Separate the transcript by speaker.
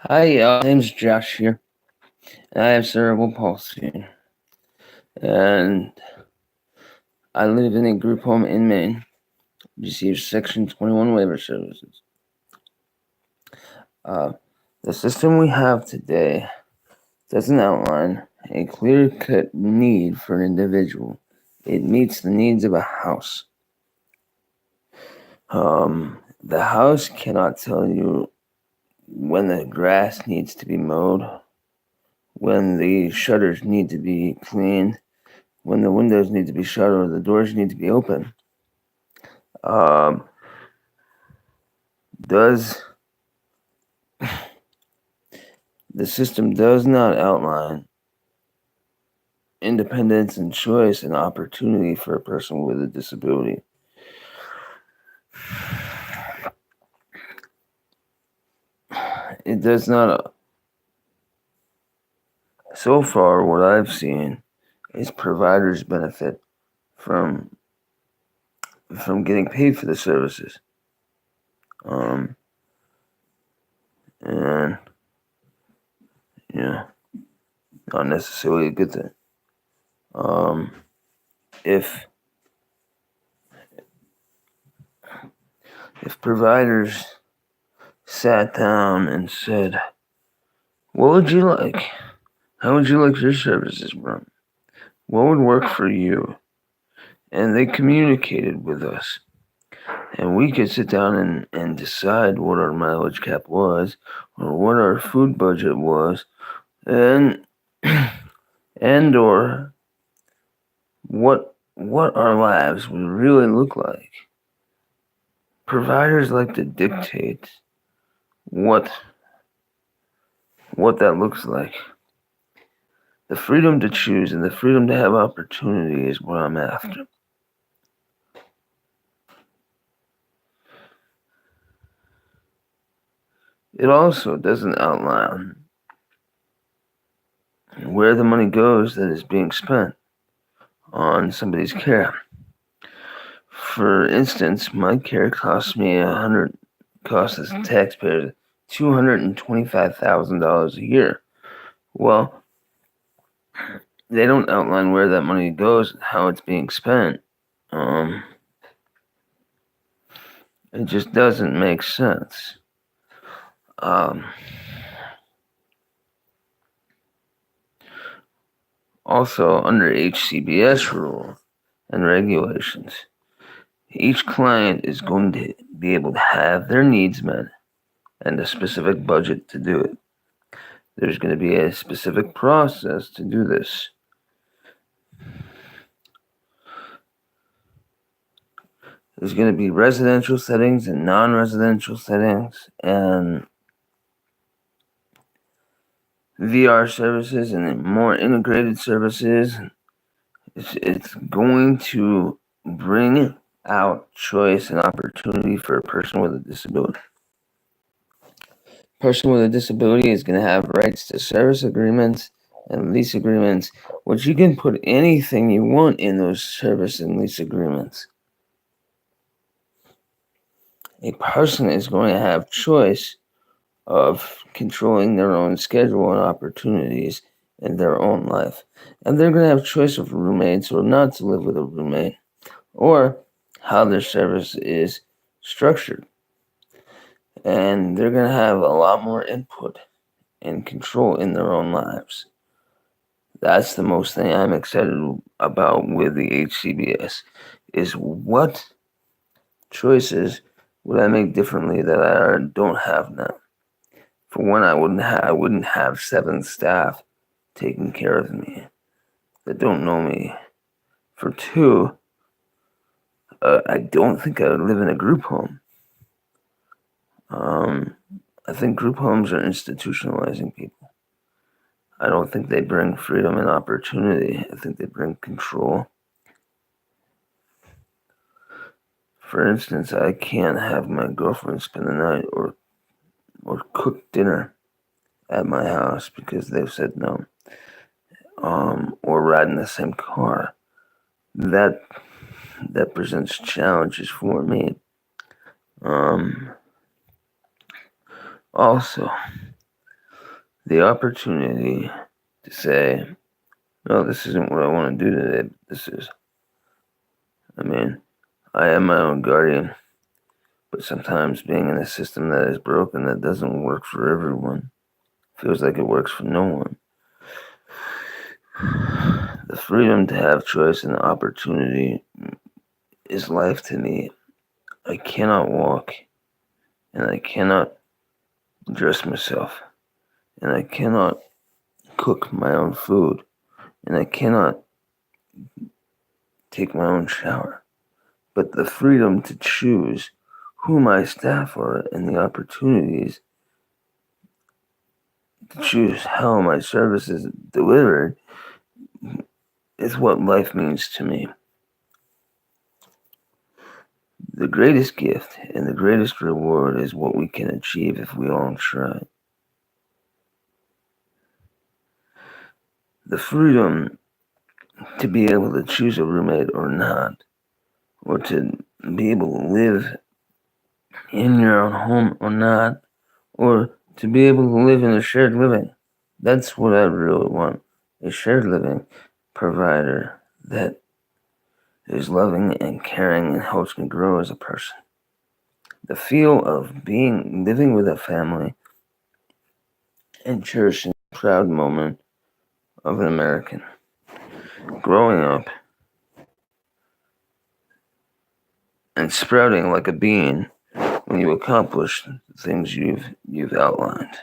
Speaker 1: Hi, my name's Josh here, and I have cerebral palsy, and I live in a group home in Maine. Receives Section 21 waiver services. The system we have today doesn't outline a clear-cut need for an individual. It meets the needs of a house. The house cannot tell you when the grass needs to be mowed, when the shutters need to be cleaned, when the windows need to be shut or the doors need to be open. The system does not outline independence and choice and opportunity for a person with a disability. It does not. So far, what I've seen is providers benefit from getting paid for the services, and yeah, not necessarily a good thing. If providers sat down and said, "What would you like? How would you like your services run? What would work for you?" And they communicated with us, and we could sit down and decide what our mileage cap was or what our food budget was, and or what our lives would really look like. Providers like to dictate what that looks like. The freedom to choose and the freedom to have opportunity is what I'm after. It also doesn't outline where the money goes that is being spent on somebody's care. For instance, my care costs the taxpayers $225,000 a year. Well, they don't outline where that money goes and how it's being spent. It just doesn't make sense. Also, under HCBS rule and regulations, each client is going to be able to have their needs met and a specific budget to do it. There's going to be a specific process to do this. There's going to be residential settings and non-residential settings and VR services and more integrated services. It's going to bring out choice and opportunity for a person with a disability. A person with a disability is going to have rights to service agreements and lease agreements, which you can put anything you want in those service and lease agreements. A person is going to have choice of controlling their own schedule and opportunities in their own life. And they're going to have choice of roommates or not to live with a roommate, or how their service is structured. And they're going to have a lot more input and control in their own lives. That's the most thing I'm excited about with the HCBS, is what choices would I make differently that I don't have now. For one, I wouldn't have 7 staff taking care of me that don't know me. For 2, I don't think I would live in a group home. I think group homes are institutionalizing people. I don't think they bring freedom and opportunity. I think they bring control. For instance, I can't have my girlfriend spend the night or cook dinner at my house because they've said no. Or ride in the same car. That presents challenges for me. Also, the opportunity to say, no, this isn't what I want to do today. I am my own guardian, but sometimes being in a system that is broken, that doesn't work for everyone, feels like it works for no one. The freedom to have choice and opportunity is life to me. I cannot walk, and I cannot dress myself, and I cannot cook my own food, and I cannot take my own shower. But the freedom to choose who my staff are and the opportunities to choose how my service is delivered is what life means to me. The greatest gift and the greatest reward is what we can achieve if we all try. The freedom to be able to choose a roommate or not, or to be able to live in your own home or not, or to be able to live in a shared living. That's what I really want. A shared living provider that is loving and caring and helps me grow as a person. The feel of living with a family and cherishing the proud moment of an American. Growing up and sprouting like a bean when you accomplish the things you've outlined.